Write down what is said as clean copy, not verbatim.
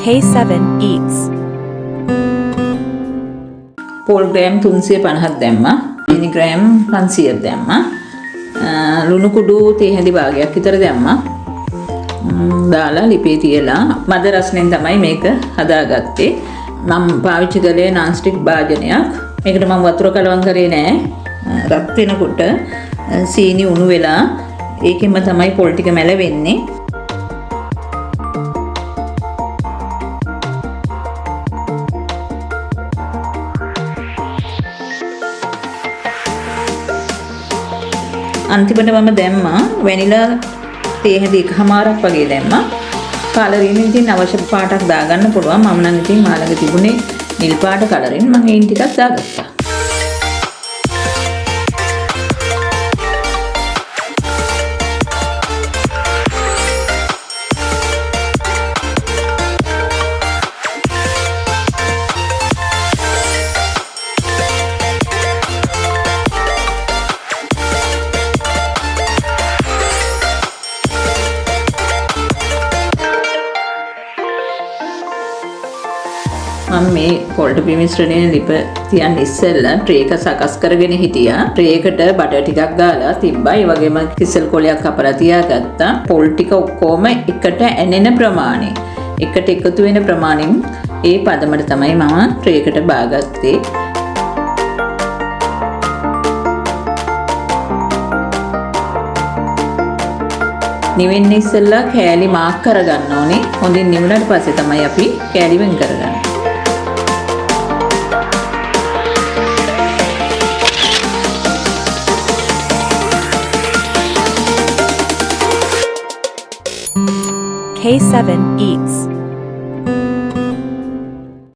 K7 eats. පොල් gram 350ක් දැම්මා. චීනි gram 500ක් දැම්මා. ලුණු කුඩු තේ හැඳි භාගයක් විතර දැම්මා. දාලා ලිපේ තියලා මද රසණෙන් තමයි මේක හදාගත්තේ. මම පාවිච්චි කළේ non stick භාජනයක්. මේකට මම වතුර කලවම් කරේ නෑ. රත් වෙනකොට සීනි උණු වෙලා ඒකෙන්ම තමයි පොල් ටික මැලවෙන්නේ. අන්තිමට මම දැම්මා වැනිලා තේ හැඳි එකමාරක් වගේ දැම්මා. කලරින් ඉතින් අවශ්‍ය පාටක් දාගන්න පුළුවන්. මම නම් ඉතින් මාළඟ තිබුණේ නිල් පාට කලරින් මම ඒන් ටිකක් දාගත්තා. මම මේ පොල්ටපි මිශ්‍රණය ලිප තියන්න ඉස්සෙල්ලා ට්‍රේ එක සකස් කරගෙන හිටියා. ට්‍රේ එකට බටර් ටිකක් දාලා තිබ්බා. ඒ වගේම කිසල් කොලයක් කපලා තියාගත්තා. පොල් ටික ඔක්කොම එකට ඇනෙන ප්‍රමාණය. එකට එකතු වෙන ප්‍රමාණයෙන් ඒ පදමට තමයි මම ට්‍රේ එකට බාගත්තේ. නිවෙන්න ඉස්සෙල්ලා කෑලි මාක් කරගන්න ඕනේ. හොඳින් නිවුණාට පස්සේ තමයි අපි කෑලි වෙන් කරගන්නේ. K7 eats.